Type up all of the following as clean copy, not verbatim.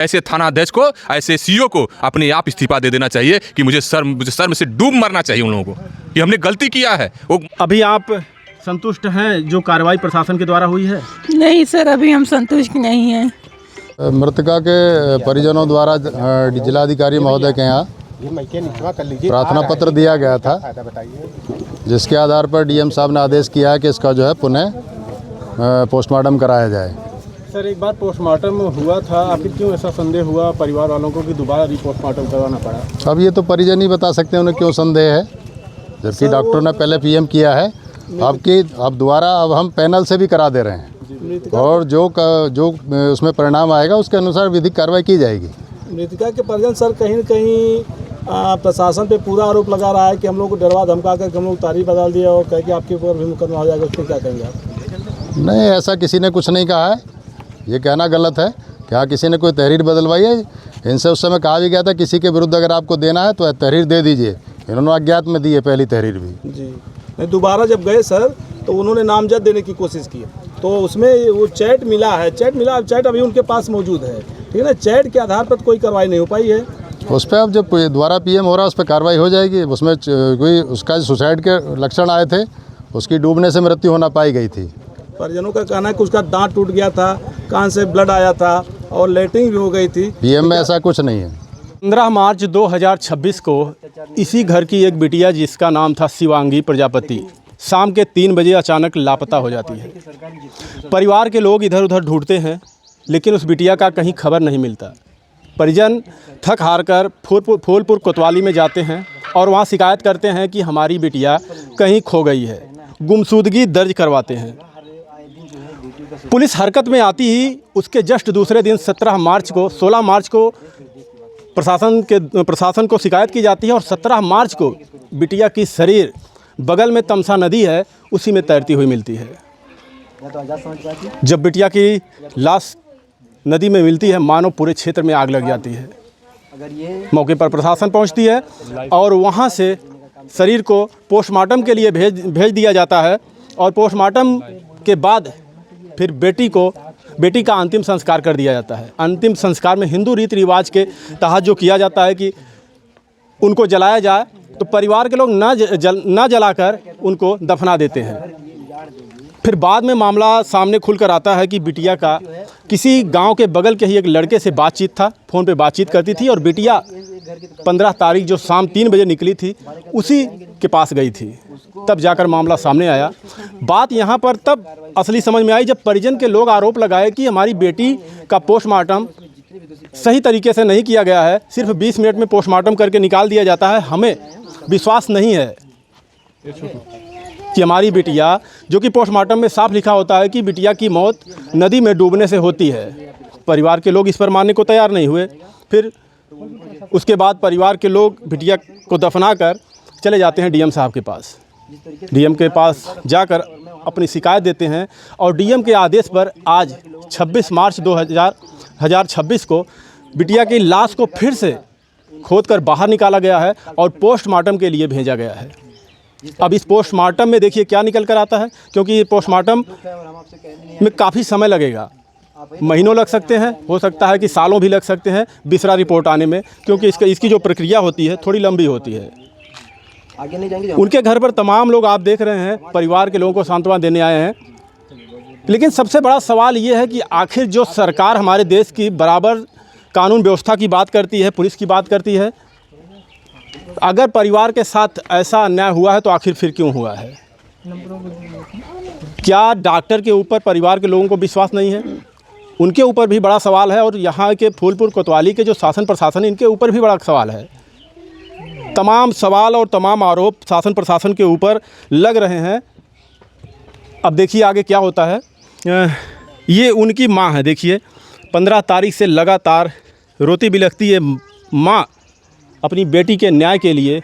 ऐसे थानाध्यक्ष को, ऐसे सीईओ को अपने आप इस्तीफा दे देना चाहिए कि मुझे शर्म से डूब मरना चाहिए उन लोगों को कि हमने गलती किया है। वो अभी आप संतुष्ट हैं जो कार्रवाई प्रशासन के द्वारा हुई है? नहीं सर, अभी हम संतुष्ट नहीं हैं। मृतका के परिजनों द्वारा जिलाधिकारी महोदय के यहाँ प्रार्थना पत्र दिया गया था, जिसके आधार पर डीएम साहब ने आदेश किया है कि इसका जो है पुनः पोस्टमार्टम कराया जाए। सर, एक बार पोस्टमार्टम हुआ था, आखिर क्यों ऐसा संदेह हुआ परिवार वालों को कि दोबारा पोस्टमार्टम करवाना पड़ा? अब ये तो परिजन ही बता सकते हैं उन्हें क्यों संदेह है, जबकि डॉक्टर ने पहले पीएम किया है। अब दोबारा हम पैनल से भी करा दे रहे हैं और जो उसमें परिणाम आएगा उसके अनुसार विधिक कार्रवाई की जाएगी। मृतका के परिजन सर कहीं न कहीं प्रशासन पे पूरा आरोप लगा रहा है कि हम लोग को डरवा धमका कर हम लोग तारीख बदल दिया और कह के आपके ऊपर भी मुकदमा हो जाएगा, उसको क्या कहेंगे आप? नहीं, ऐसा किसी ने कुछ नहीं कहा है, ये कहना गलत है कि हाँ किसी ने कोई तहरीर बदलवाई है। इनसे उस समय कहा भी गया था किसी के विरुद्ध अगर आपको देना है तो तहरीर दे दीजिए, इन्होंने अज्ञात में दी है पहली तहरीर भी। जी नहीं, दोबारा जब गए सर तो उन्होंने नामजद देने की कोशिश की, तो उसमें वो चैट मिला है, चैट अभी उनके पास मौजूद है, ठीक है ना। चैट के आधार पर कोई कार्रवाई नहीं हो पाई है। उस पर अब जब दोबारा पीएम हो रहा है उस पर कार्रवाई हो जाएगी। उसमें कोई उसका सुसाइड के लक्षण आए थे, उसकी डूबने से मृत्यु होना पाई गई थी। परिजनों का कहना है कि उसका दांत टूट गया था, कान से ब्लड आया था और लेटरिन भी हो गई थी। पीएम में ऐसा कुछ नहीं है। 15 मार्च 2026 को इसी घर की एक बिटिया जिसका नाम था शिवांगी प्रजापति शाम के 3 बजे अचानक लापता हो जाती है। परिवार के लोग इधर उधर ढूंढते हैं लेकिन उस बिटिया का कहीं खबर नहीं मिलता। परिजन थक हार कर फूलपुर कोतवाली में जाते हैं और वहाँ शिकायत करते हैं कि हमारी बिटिया कहीं खो गई है। गुमशुदगी दर्ज करवाते हैं। पुलिस हरकत में आती ही उसके जस्ट दूसरे दिन 16 मार्च को प्रशासन को शिकायत की जाती है और 17 मार्च को बिटिया की शरीर बगल में तमसा नदी है उसी में तैरती हुई मिलती है। जब बिटिया की लाश नदी में मिलती है मानो पूरे क्षेत्र में आग लग जाती है। मौके पर प्रशासन पहुंचती है और वहां से शरीर को पोस्टमार्टम के लिए भेज दिया जाता है और पोस्टमार्टम के बाद फिर बेटी का अंतिम संस्कार कर दिया जाता है। अंतिम संस्कार में हिंदू रीति रिवाज के तहत जो किया जाता है कि उनको जलाया जाए, तो परिवार के लोग ना जलाकर उनको दफना देते हैं। फिर बाद में मामला सामने खुलकर आता है कि बिटिया का किसी गांव के बगल के ही एक लड़के से बातचीत था, फ़ोन पे बातचीत करती थी और बिटिया 15 तारीख जो शाम 3 बजे निकली थी उसी के पास गई थी। तब जाकर मामला सामने आया। बात यहाँ पर तब असली समझ में आई जब परिजन के लोग आरोप लगाए कि हमारी बेटी का पोस्टमार्टम सही तरीके से नहीं किया गया है, सिर्फ 20 मिनट में पोस्टमार्टम करके निकाल दिया जाता है। हमें विश्वास नहीं है कि हमारी बिटिया, जो कि पोस्टमार्टम में साफ लिखा होता है कि बिटिया की मौत नदी में डूबने से होती है। परिवार के लोग इस पर मानने को तैयार नहीं हुए। फिर उसके बाद परिवार के लोग बिटिया को दफना कर चले जाते हैं डीएम साहब के पास। डीएम के पास जाकर अपनी शिकायत देते हैं और डीएम के आदेश पर आज 26 मार्च 2026 को बिटिया की लाश को फिर से खोदकर बाहर निकाला गया है और पोस्टमार्टम के लिए भेजा गया है। अब इस पोस्टमार्टम में देखिए क्या निकल कर आता है, क्योंकि ये पोस्टमार्टम में काफ़ी समय लगेगा, महीनों लग सकते हैं, हो सकता है कि सालों भी लग सकते हैं बिसरा रिपोर्ट आने में, क्योंकि इसकी जो प्रक्रिया होती है थोड़ी लंबी होती है। उनके घर पर तमाम लोग आप देख रहे हैं परिवार के लोगों को सांत्वना देने आए हैं। लेकिन सबसे बड़ा सवाल ये है कि आखिर जो सरकार हमारे देश की बराबर कानून व्यवस्था की बात करती है, पुलिस की बात करती है, अगर परिवार के साथ ऐसा अन्याय हुआ है तो आखिर फिर क्यों हुआ है? क्या डॉक्टर के ऊपर परिवार के लोगों को विश्वास नहीं है? उनके ऊपर भी बड़ा सवाल है और यहाँ के फूलपुर कोतवाली के जो शासन प्रशासन इनके ऊपर भी बड़ा सवाल है। तमाम सवाल और तमाम आरोप शासन प्रशासन के ऊपर लग रहे हैं। अब देखिए आगे क्या होता है। ये उनकी माँ है, देखिए 15 तारीख से लगातार रोती बिलखती है माँ अपनी बेटी के न्याय के लिए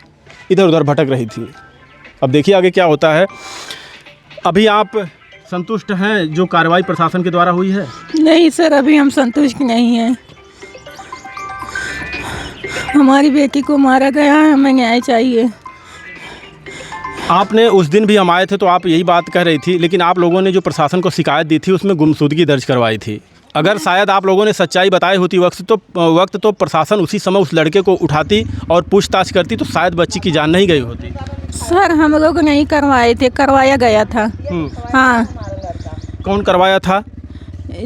इधर उधर भटक रही थी। अब देखिए आगे क्या होता है। अभी आप संतुष्ट हैं जो कार्रवाई प्रशासन के द्वारा हुई है? नहीं सर, अभी हम संतुष्ट नहीं हैं। हमारी बेटी को मारा गया है, हमें न्याय चाहिए। आपने उस दिन भी हम आए थे तो आप यही बात कह रही थी, लेकिन आप लोगों ने जो प्रशासन को शिकायत दी थी उसमें गुमशुदगी दर्ज करवाई थी। अगर शायद आप लोगों ने सच्चाई बताई होती वक्त तो प्रशासन उसी समय उस लड़के को उठाती और पूछताछ करती, तो शायद बच्ची की जान नहीं गई होती। सर हम लोग नहीं करवाए थे, करवाया गया था। हाँ, कौन करवाया था?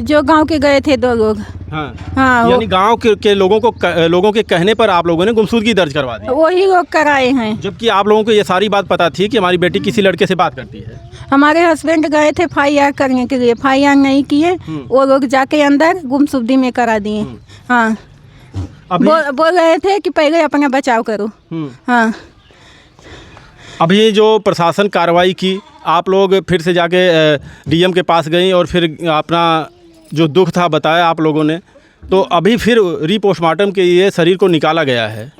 जो गांव के गए थे 2 लोग। हाँ, हाँ, यानी गांव के लोगों के कहने पर आप लोगों ने गुमशुदगी दर्ज करवा दी, वही लोग कराए हैं। जबकि आप लोगों को ये सारी बात पता थी कि हमारी बेटी किसी लड़के से बात करती है। हमारे हस्बैंड गए थे FIR करने के लिए, FIR नहीं किए, वो लोग जाके अंदर गुमशुदगी में करा दिए। हाँ, बोल रहे थे कि पहले अपना बचाव करो। हाँ, अभी जो प्रशासन कार्रवाई की, आप लोग फिर से जाके DM के पास गई और फिर अपना जो दुख था बताया आप लोगों ने, तो अभी फिर रीपोस्टमार्टम के लिए शरीर को निकाला गया है।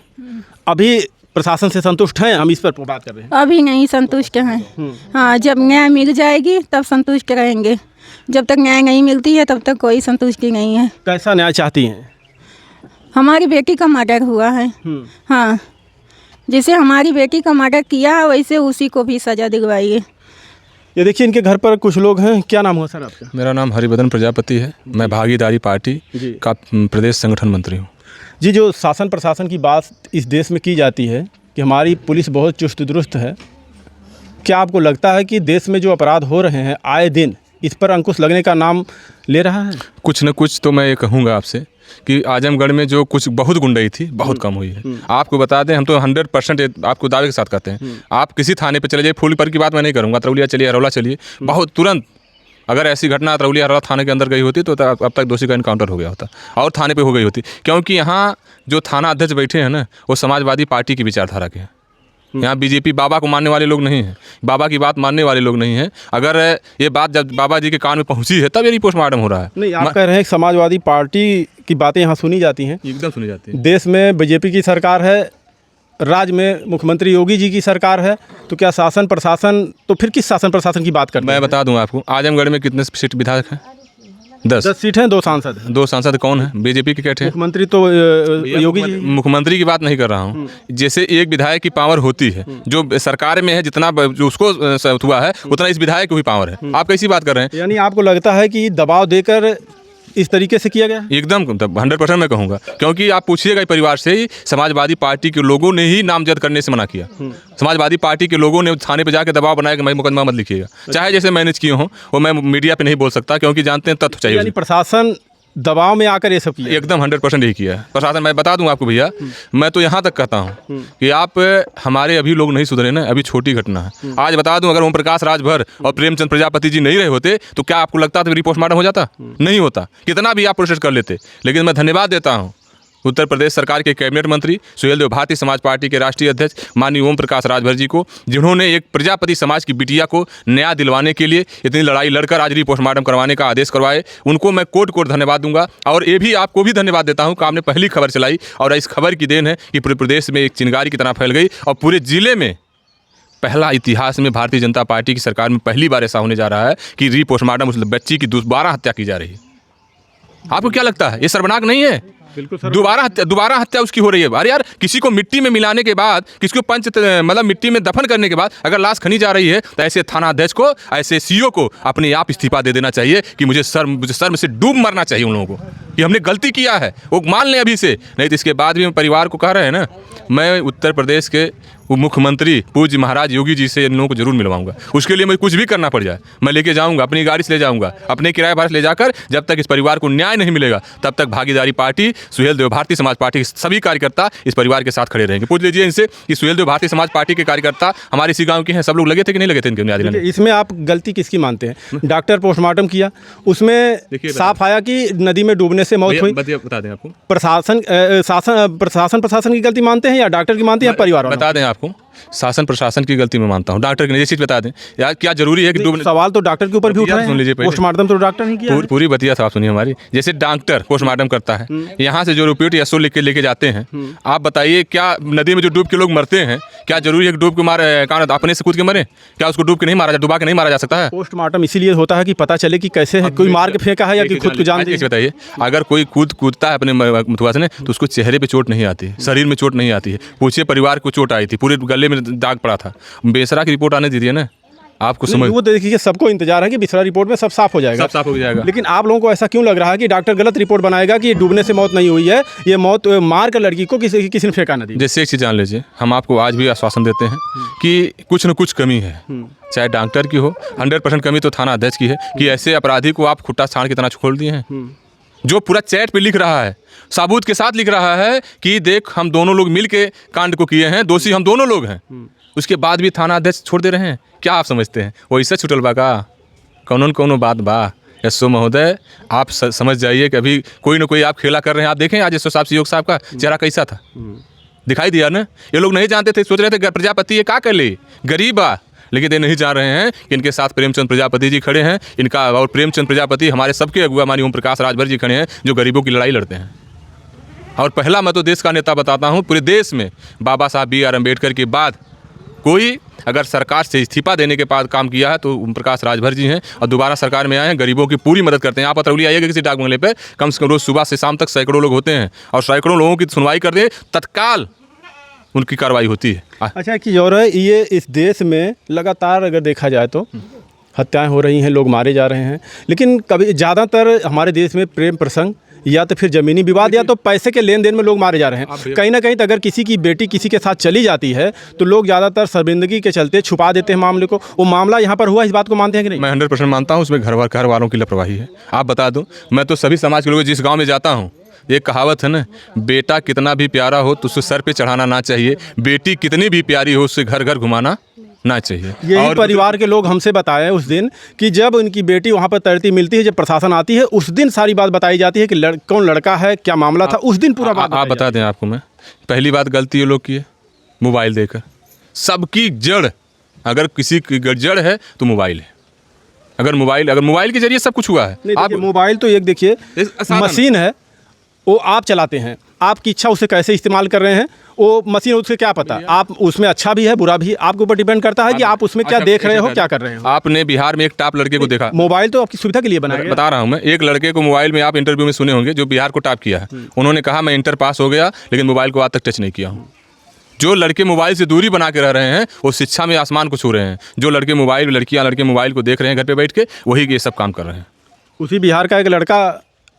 अभी प्रशासन से संतुष्ट हैं? हम इस पर बात कर रहे हैं। अभी नहीं संतुष्ट हैं। हाँ, जब न्याय मिल जाएगी तब संतुष्ट रहेंगे, जब तक न्याय नहीं मिलती है तब तक कोई संतुष्टि नहीं है। कैसा न्याय चाहती हैं? हमारी बेटी का मर्डर हुआ है। हाँ, जैसे हमारी बेटी का मर्डर किया है वैसे उसी को भी सज़ा दिलवाइए। ये देखिए, इनके घर पर कुछ लोग हैं। क्या नाम हुआ सर आपका? मेरा नाम हरिवदन प्रजापति है। मैं भागीदारी पार्टी का प्रदेश संगठन मंत्री हूँ। जी, जो शासन प्रशासन की बात इस देश में की जाती है कि हमारी पुलिस बहुत चुस्त दुरुस्त है, क्या आपको लगता है कि देश में जो अपराध हो रहे हैं आए दिन इस पर अंकुश लगने का नाम ले रहा है? कुछ न कुछ तो मैं ये कहूँगा आपसे कि आजमगढ़ में जो कुछ बहुत गुंडाई थी बहुत कम हुई है। आपको बता दें, हम तो 100% आपको दावे के साथ कहते हैं। आप किसी थाने पे चले जाइए, फूलपुर की बात मैं नहीं करूँगा, तरौलिया चलिए, अरौला चलिए, बहुत तुरंत अगर ऐसी घटना तरौलिया अरौला थाने के अंदर गई होती तो अब तक दोषी का इनकाउंटर हो गया होता और थाने पे हो गई होती। क्योंकि यहाँ जो थाना अध्यक्ष बैठे हैं ना, वो समाजवादी पार्टी की विचारधारा के हैं। यहाँ बीजेपी बाबा को मानने वाले लोग नहीं हैं, बाबा की बात मानने वाले लोग नहीं हैं। अगर ये बात जब बाबा जी के कान में पहुँची है तब ये पोस्टमार्टम हो रहा है। नहीं, आप कह रहे हैं कि समाजवादी पार्टी की बातें यहाँ सुनी जाती हैं। एकदम सुनी जाती है। देश में बीजेपी की सरकार है, राज्य में मुख्यमंत्री योगी जी की सरकार है, तो क्या शासन प्रशासन, तो फिर किस शासन प्रशासन की बात करते हैं? मैं बता दूं आपको, आजमगढ़ में कितने सीट विधायक हैं? 10 सीट हैं, 2 सांसद हैं। 2 सांसद कौन है? बीजेपी के कैसे? मुख्यमंत्री तो योगी जी। मुख्यमंत्री की बात नहीं कर रहा हूँ। जैसे एक विधायक की पावर होती है, जो सरकार में है, जितना जो उसको हुआ है उतना इस विधायक को भी पावर है। आप कैसी बात कर रहे हैं? यानी आपको लगता है कि दबाव देकर इस तरीके से किया गया? एकदम 100% मैं कहूँगा, क्योंकि आप पूछिएगा परिवार से ही, समाजवादी पार्टी के लोगों ने ही नामजद करने से मना किया। समाजवादी पार्टी के लोगों ने थाने पे जाके दबाव बनाया कि मैं मुकदमा मत लिखिएगा, चाहे जैसे मैनेज किए हों, वो मैं मीडिया पे नहीं बोल सकता क्योंकि जानते हैं तथ्य चाहिए। यानी प्रशासन दबाव में आकर ये सब किया? एकदम 100% यही किया है प्रशासन। मैं बता दूं आपको भैया, मैं तो यहाँ तक कहता हूँ कि आप हमारे अभी लोग नहीं सुधरे ना, अभी छोटी घटना है। आज बता दूं, अगर ओम प्रकाश राजभर और प्रेमचंद प्रजापति जी नहीं रहे होते तो क्या आपको लगता था पोस्टमार्टम हो जाता? नहीं होता। कितना भी आप प्रोसेस कर लेते। लेकिन मैं धन्यवाद देता हूँ उत्तर प्रदेश सरकार के कैबिनेट मंत्री सुहेलदेव भारतीय समाज पार्टी के राष्ट्रीय अध्यक्ष माननीय ओम प्रकाश राजभर जी को, जिन्होंने एक प्रजापति समाज की बिटिया को न्याय दिलवाने के लिए इतनी लड़ाई लड़कर आज पोस्टमार्टम करवाने का आदेश करवाए। उनको मैं कोट धन्यवाद दूंगा। और ये भी आपको भी धन्यवाद देता हूं कि आपने पहली खबर चलाई और इस खबर की देन है कि पूरे प्रदेश में एक चिंगारी की तरह फैल गई और पूरे जिले में पहला इतिहास में भारतीय जनता पार्टी की सरकार में पहली बार ऐसा होने जा रहा है कि रीपोस्टमार्टम उस बच्ची की दोबारा हत्या की जा रही है। आपको क्या लगता है ये शर्मनाक नहीं है? बिल्कुल सर। दोबारा हत्या उसकी हो रही है। अरे यार, किसी को मिट्टी में मिलाने के बाद, किसी को मतलब मिट्टी में दफन करने के बाद अगर लाश खनी जा रही है तो ऐसे थाना अध्यक्ष को, ऐसे CO को अपने आप इस्तीफा दे देना चाहिए कि मुझे शर्म से डूब मरना चाहिए उन लोगों को कि हमने गलती किया है, वो मान लें अभी से। नहीं तो इसके बाद भी हम परिवार को कह रहे हैं ना, मैं उत्तर प्रदेश के मुख्यमंत्री पूज्य महाराज योगी जी से इन लोगों को जरूर मिलवाऊंगा। उसके लिए मैं कुछ भी करना पड़ जाए मैं लेके जाऊंगा, अपनी गाड़ी से ले जाऊंगा, अपने किराए भाड़े से ले जाकर। जब तक इस परिवार को न्याय नहीं मिलेगा तब तक भागीदारी पार्टी, सुहेलदेव भारतीय समाज पार्टी के सभी कार्यकर्ता इस परिवार के साथ खड़े रहेंगे। पूछ लीजिए इनसे कि सुहेलदेव भारतीय समाज पार्टी के कार्यकर्ता हमारे इसी गाँव के हैं, सब लोग लगे थे कि नहीं लगे थे इनके न्याय दिलाने? इसमें आप गलती किसकी मानते हैं? डॉक्टर पोस्टमार्टम किया, उसमें साफ आया कि नदी में डूबने से मौत हुई। बता दें आपको, प्रशासन की गलती मानते हैं या डॉक्टर की मानते हैं या परिवार? बता दें आपको, शासन प्रशासन की गलती मैं मानता हूँ, डॉक्टर की नहीं। चीज़ बता दें यार, क्या जरूरी है कि सवाल तो डॉक्टर के ऊपर भी उठ रहा है। सुन लीजिए, पोस्टमार्टम तो डॉक्टर नहीं किया। पूरी बतिया साहब सुनिए हमारी। जैसे डॉक्टर पोस्टमार्टम करता है, यहाँ से जो रिपोर्ट या लिख के लेके जाते हैं, आप बताइए क्या नदी में जो डूब के लोग मरते हैं, क्या जरूरी है कि डूब के मारे अपने से कूद के मरे? क्या उसको डूब के नहीं मारा, डुबा के नहीं मारा जा सकता है? पोस्टमार्टम इसीलिए होता है कि पता चले कि कैसे है, कोई मार के फेंका है या कि खुद को जान दी। बताइए, अगर कोई कूदता है अपने मथुआ से तो उसको चेहरे पे चोट नहीं आती, शरीर में चोट नहीं आती है। पूछिए परिवार को चोट आई थी, पूरे गले में दाग पड़ा था। बेसरा की रिपोर्ट आने दीजिए ना, आपको समझ वो देखिए सबको इंतजार है कि बिस्रा रिपोर्ट में सब साफ हो जाएगा, सब साफ हो जाएगा। लेकिन आप लोगों को ऐसा क्यों लग रहा है कि डॉक्टर गलत रिपोर्ट बनाएगा कि डूबने से मौत नहीं हुई है, ये मौत मार कर लड़की को किसी ने फेंका नदी? जैसे एक चीज़ जान लीजिए, हम आपको आज भी आश्वासन देते हैं कि कुछ न कुछ कमी है, चाहे डॉक्टर की हो, 100% कमी तो थाना अध्यक्ष की है कि ऐसे अपराधी को आप खुट्टा छाड़ की तरह खोल दिए हैं। जो पूरा चैट पे लिख रहा है, सबूत के साथ लिख रहा है कि देख हम दोनों लोग मिल के कांड को किए हैं, दोषी हम दोनों लोग हैं, उसके बाद भी थाना अध्यक्ष छोड़ दे रहे हैं। क्या आप समझते हैं वो इससे छुटल बा का? कौनो बात बा? एसओ महोदय, आप समझ जाइए कि अभी कोई ना कोई आप खेला कर रहे हैं। आप देखें आज एसओ साहब सहयोग साहब का चेहरा कैसा था, दिखाई दिया ना? ये लोग नहीं जानते थे, सोच रहे थे प्रजापति ये क्या कर ले, गरीब आ, लेकिन ये नहीं जान रहे हैं कि इनके साथ प्रेमचंद प्रजापति जी खड़े हैं। इनका और प्रेमचंद प्रजापति हमारे सबके अगुआ माननीय ओम प्रकाश राजभर जी खड़े हैं, जो गरीबों की लड़ाई लड़ते हैं। और पहला मैं तो देश का नेता बताता हूँ पूरे देश में, बाबा साहब B.R. अम्बेडकर के बाद कोई अगर सरकार से इस्तीफा देने के बाद काम किया है तो ओम प्रकाश राजभर जी हैं, और दोबारा सरकार में आए हैं, गरीबों की पूरी मदद करते हैं। आप अतरौली आइएगा किसी डाक बंगले पे, कम से कम रोज़ सुबह से शाम तक सैकड़ों लोग होते हैं, और सैकड़ों लोगों की सुनवाई कर दे, तत्काल उनकी कार्रवाई होती है। अच्छा, कि और ये इस देश में लगातार अगर देखा जाए तो हत्याएं हो रही हैं, लोग मारे जा रहे हैं, लेकिन कभी ज़्यादातर हमारे देश में प्रेम प्रसंग या तो फिर ज़मीनी विवाद या तो पैसे के लेन देन में लोग मारे जा रहे हैं। कहीं ना कहीं तो अगर किसी की बेटी किसी के साथ चली जाती है तो लोग ज़्यादातर शर्मिंदगी के चलते छुपा देते हैं मामले को। वो मामला यहाँ पर हुआ, इस बात को मानते हैं कि नहीं? मैं 100% मानता हूँ, उसमें घर वालों की लापरवाही है। आप बता दूँ, मैं तो सभी समाज के लोग जिस गाँव में जाता हूँ, एक कहावत है ना, बेटा कितना भी प्यारा हो तो उसे सर पे चढ़ाना ना चाहिए, बेटी कितनी भी प्यारी हो उससे घर घर घुमाना ना चाहिए। यही परिवार के लोग हमसे बताए उस दिन कि जब उनकी बेटी वहाँ पर तैरती मिलती है, जब प्रशासन आती है, उस दिन सारी बात बताई जाती है कि कौन लड़का है, क्या मामला था, उस दिन पूरा बात आप बता दें आपको मैं, पहली बात गलती ये लोग की है मोबाइल देकर। सबकी जड़, अगर किसी की जड़ है तो मोबाइल है। अगर मोबाइल के जरिए सब कुछ हुआ है। आप मोबाइल तो एक देखिए मशीन है, वो आप चलाते हैं, आपकी इच्छा उसे कैसे इस्तेमाल कर रहे हैं, वो मशीन उससे क्या पता, आप उसमें अच्छा भी है बुरा भी है, आपके ऊपर डिपेंड करता है कि आप उसमें क्या देख रहे हो, क्या कर रहे हो। आपने बिहार में एक टॉप लड़के को देखा, मोबाइल तो आपकी सुविधा के लिए बनाया गया। बता रहा हूँ मैं, एक लड़के को मोबाइल में आप इंटरव्यू में सुने होंगे जो बिहार को टॉप किया है, उन्होंने कहा मैं इंटर पास हो गया लेकिन मोबाइल को आज तक टच नहीं किया हूँ। जो लड़के मोबाइल से दूरी बना के रह रहे हैं वो शिक्षा में आसमान को छू रहे हैं। जो लड़के मोबाइल, लड़के मोबाइल को देख रहे हैं घर पे बैठ के, वही ये सब काम कर रहे हैं। उसी बिहार का एक लड़का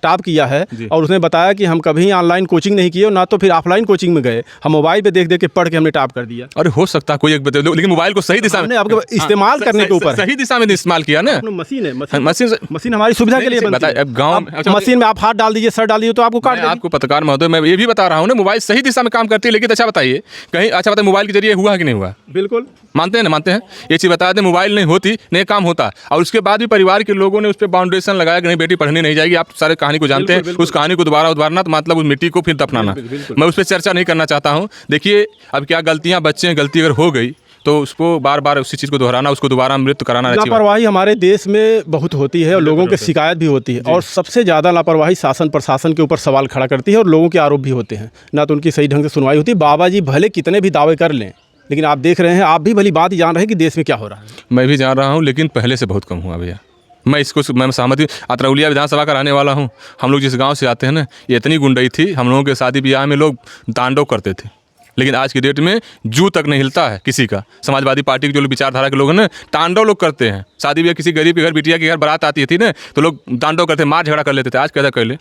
टॉप किया है और उसने बताया कि हम कभी ऑनलाइन कोचिंग नहीं किए, ना तो फिर ऑफलाइन कोचिंग में गए, हम मोबाइल पे देख देख के पढ़ के हमने टॉप कर दिया। अरे हो सकता है कोई एक बता दो, लेकिन मोबाइल को सही दिशा में आपके इस्तेमाल करने के ऊपर सही दिशा में इस्तेमाल किया ना। मशीन है, मशीन हमारी सुविधा के लिए बनती है। अब गाँव मशीन में आप हाथ डाल दीजिए, सर डाल दीजिए तो आपको काट देगी। आपको पत्रकार महोदय मैं ये भी बता रहा हूँ ना, मोबाइल सही दिशा में काम करती है, लेकिन अच्छा बताइए कहीं, अच्छा बताइए मोबाइल के जरिए हुआ कि नहीं हुआ? बिल्कुल मानते हैं ना, मानते हैं। ये चीज़ बता दें, मोबाइल नहीं होती नहीं काम होता, और उसके बाद भी परिवार के लोगों ने उस पर बाउंडेशन लगाया कि नहीं बेटी पढ़ने नहीं जाएगी। आप सारे कहानी को जानते हैं, उस कहानी को दोबारा उद्वारना तो मतलब उस मिट्टी को फिर दफनाना। मैं उस पर चर्चा नहीं करना चाहता हूँ। देखिए अब क्या गलतियाँ, बच्चे हैं, गलती अगर हो गई तो उसको बार बार उसी चीज़ को दोहराना, उसको दोबारा मृत्यु कराना। लापरवाही हमारे देश में बहुत होती है और लोगों की शिकायत भी होती है, और सबसे ज़्यादा लापरवाही शासन प्रशासन के ऊपर सवाल खड़ा करती है और लोगों के आरोप भी होते हैं, ना तो उनकी सही ढंग से सुनवाई होती है। बाबा जी भले कितने भी दावे कर लें, लेकिन आप देख रहे हैं, आप भी भली बात ही जान रहे हैं कि देश में क्या हो रहा है। मैं भी जान रहा हूँ, लेकिन पहले से बहुत कम हुआ भैया। मैं सहमति, अतरौलिया विधानसभा का रहने वाला हूँ। हम लोग जिस गांव से आते हैं ना, ये इतनी गुंडई थी, हम लोगों के शादी ब्याह में लोग तांडव करते थे, लेकिन आज की डेट में जू तक नहीं हिलता है किसी का। समाजवादी पार्टी के जो विचारधारा के लोग हैं ना, तांडव लोग करते हैं। शादी ब्याह किसी गरीब के घर, बिटिया के घर बारात आती थी ना, तो लोग तांडव करते, मार झगड़ा कर लेते थे। आज कैसा कर ले?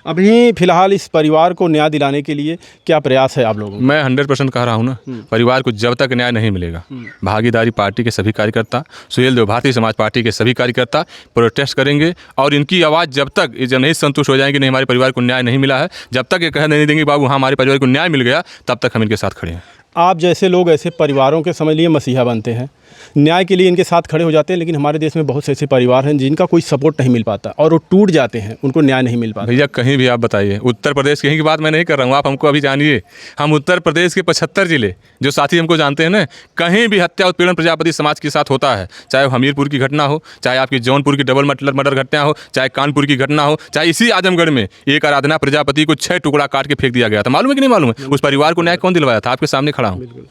अभी फिलहाल इस परिवार को न्याय दिलाने के लिए क्या प्रयास है आप लोगों? मैं 100% कह रहा हूँ ना, परिवार को जब तक न्याय नहीं मिलेगा, भागीदारी पार्टी के सभी कार्यकर्ता, सुहेल देव भारतीय समाज पार्टी के सभी कार्यकर्ता प्रोटेस्ट करेंगे, और इनकी आवाज़ जब तक ये नहीं संतुष्ट हो जाएंगे नहीं हमारे परिवार को न्याय नहीं मिला है, जब तक ये कह नहीं देंगे बाबू हाँ हमारे परिवार को न्याय मिल गया, तब तक हम इनके साथ खड़े हैं। आप जैसे लोग ऐसे परिवारों के समझ लिए मसीहा बनते हैं, न्याय के लिए इनके साथ खड़े हो जाते हैं, लेकिन हमारे देश में बहुत से ऐसे परिवार हैं जिनका कोई सपोर्ट नहीं मिल पाता और वो टूट जाते हैं, उनको न्याय नहीं मिल पाता। भैया कहीं भी आप बताइए, उत्तर प्रदेश कहीं की बात मैं नहीं कर रहा हूँ, आप हमको अभी जानिए। हम उत्तर प्रदेश के 75 जिले जो साथी हमको जानते हैं ना, कहीं भी हत्या उत्पीड़न प्रजापति समाज के साथ होता है, चाहे हमीरपुर की घटना हो, चाहे आपकी जौनपुर की डबल मर्डर घटना हो, चाहे कानपुर की घटना हो, चाहे इसी आजमगढ़ में एक आराधना प्रजापति को 6 टुकड़ा काट के फेंक दिया गया था। मालूम है कि नहीं मालूम है? उस परिवार को न्याय कौन दिलवाया था? आपके सामने खड़ा हूँ।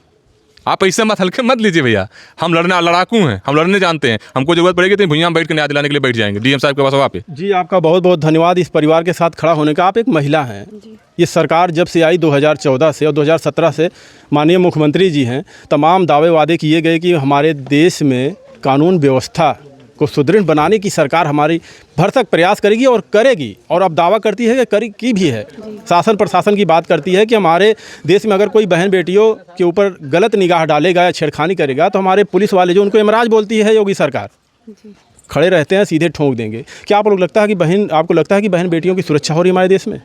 आप ऐसे मत हल्के मत लीजिए भैया, हम लड़ाकू हैं, हम लड़ने जानते हैं। हमको जरूरत पड़ेगी तो भुइयां बैठ के न्याय दिलाने के लिए बैठ जाएंगे डीएम साहब के पास वहाँ पे। जी आपका बहुत बहुत धन्यवाद इस परिवार के साथ खड़ा होने का। आप एक महिला हैं, ये सरकार जब से आई 2014 से और 2017 से माननीय मुख्यमंत्री जी हैं, तमाम दावे वादे किए गए कि हमारे देश में कानून व्यवस्था को सुदृढ़ बनाने की सरकार हमारी भरसक प्रयास करेगी और करेगी, और अब दावा करती है कि की भी है। शासन प्रशासन की बात करती है कि हमारे देश में अगर कोई बहन बेटियों के ऊपर गलत निगाह डालेगा या छेड़खानी करेगा तो हमारे पुलिस वाले जो उनको यमराज बोलती है योगी सरकार, खड़े रहते हैं, सीधे ठोक देंगे। क्या आपको लगता है कि बहन बेटियों की सुरक्षा हो रही है हमारे देश में?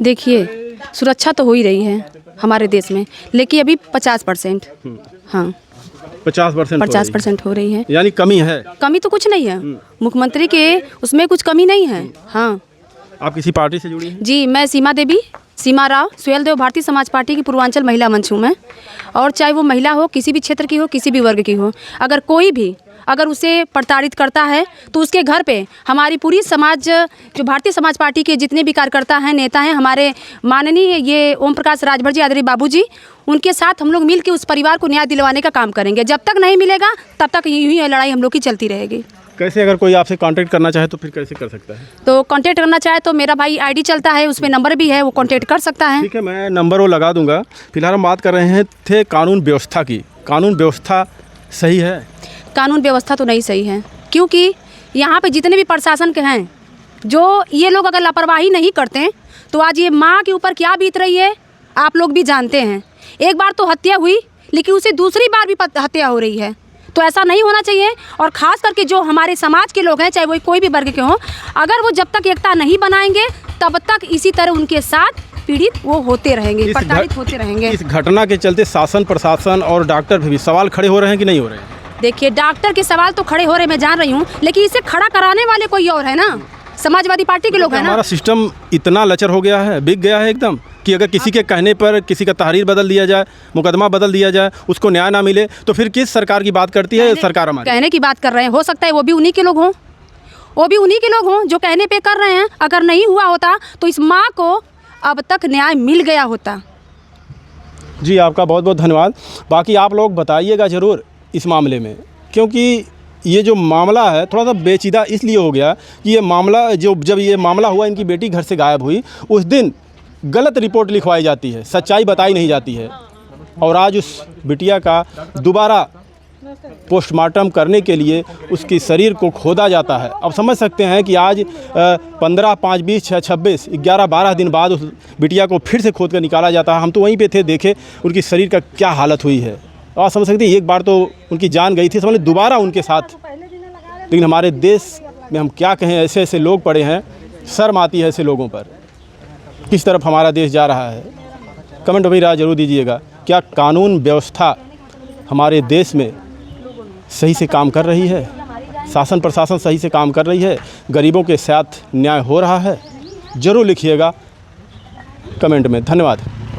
देखिए, सुरक्षा तो हो ही रही है हमारे देश में, लेकिन अभी 50%, हाँ 50% हो रही है, यानी कमी है। कमी तो कुछ नहीं है, मुख्यमंत्री के उसमें कुछ कमी नहीं है। हाँ, आप किसी पार्टी से जुड़ी हैं? जी, मैं सीमा राव सुहेल देव भारतीय समाज पार्टी की पूर्वांचल महिला मंच हूँ मैं। और चाहे वो महिला हो, किसी भी क्षेत्र की हो, किसी भी वर्ग की हो, अगर कोई भी अगर उसे प्रताड़ित करता है तो उसके घर पे हमारी पूरी समाज, जो भारतीय समाज पार्टी के जितने भी कार्यकर्ता हैं, नेता हैं, हमारे माननीय ये ओम प्रकाश राजभर जी, आदरणीय बाबूजी, उनके साथ हम लोग मिल के उस परिवार को न्याय दिलवाने का काम करेंगे। जब तक नहीं मिलेगा तब तक यूँ ही लड़ाई हम लोग की चलती रहेगी। कैसे, अगर कोई आपसे कांटेक्ट करना चाहे तो फिर कैसे कर सकता है? तो कांटेक्ट करना चाहे तो मेरा भाई आईडी चलता है, उसमें नंबर भी है, वो कांटेक्ट कर सकता है। ठीक है, मैं नंबर वो लगा दूंगा। फिलहाल हम बात कर रहे थे कानून व्यवस्था की। कानून व्यवस्था सही है? कानून व्यवस्था तो नहीं सही है, क्योंकि यहाँ पे जितने भी प्रशासन के हैं, जो ये लोग अगर लापरवाही नहीं करते तो आज ये माँ के ऊपर क्या बीत रही है आप लोग भी जानते हैं। एक बार तो हत्या हुई, लेकिन उसे दूसरी बार भी हत्या हो रही है। तो ऐसा नहीं होना चाहिए। और ख़ास करके जो हमारे समाज के लोग हैं, चाहे वो कोई भी वर्ग के हों, अगर वो जब तक एकता नहीं बनाएंगे तब तक इसी तरह उनके साथ पीड़ित वो होते रहेंगे, प्रताड़ित होते रहेंगे। इस घटना के चलते शासन प्रशासन और डॉक्टर भी सवाल खड़े हो रहे हैं कि नहीं हो रहे हैं? देखिए, डॉक्टर के सवाल तो खड़े हो रहे, मैं जान रही हूँ, लेकिन इसे खड़ा कराने वाले कोई और है ना, समाजवादी पार्टी के लोग हैं ना। हमारा सिस्टम इतना लचर हो गया है, बिक गया है एकदम, कि अगर किसी के कहने पर किसी का तहरीर बदल दिया जाए, मुकदमा बदल दिया जाए, उसको न्याय ना मिले तो फिर किस सरकार की बात करती है सरकार? हमारी कहने की बात कर रहे हैं, हो सकता है वो भी उन्हीं के लोग हों, जो कहने पे कर रहे हैं। अगर नहीं हुआ होता तो इस माँ को अब तक न्याय मिल गया होता। जी, आपका बहुत बहुत धन्यवाद। बाकी आप लोग बताइएगा ज़रूर इस मामले में, क्योंकि ये जो मामला है थोड़ा सा पेचीदा इसलिए हो गया कि ये मामला जब ये मामला हुआ, इनकी बेटी घर से गायब हुई, उस दिन गलत रिपोर्ट लिखवाई जाती है, सच्चाई बताई नहीं जाती है, और आज उस बिटिया का दोबारा पोस्टमार्टम करने के लिए उसके शरीर को खोदा जाता है। अब समझ सकते हैं कि आज 15, 5, 20, 6, 26, 11, 12 दिन बाद उस बिटिया को फिर से खोद कर निकाला जाता है। हम तो वहीं पे थे, देखे उनकी शरीर का क्या हालत हुई है। आप समझ सकते हैं, एक बार तो उनकी जान गई थी, समझ लीजिए दोबारा उनके साथ। लेकिन हमारे देश में हम क्या कहें, ऐसे ऐसे लोग पड़े हैं, शर्म आती है ऐसे लोगों पर। किस तरफ हमारा देश जा रहा है, कमेंट में राय जरूर दीजिएगा। क्या कानून व्यवस्था हमारे देश में सही से काम कर रही है? शासन प्रशासन सही से काम कर रही है? गरीबों के साथ न्याय हो रहा है? ज़रूर लिखिएगा कमेंट में। धन्यवाद।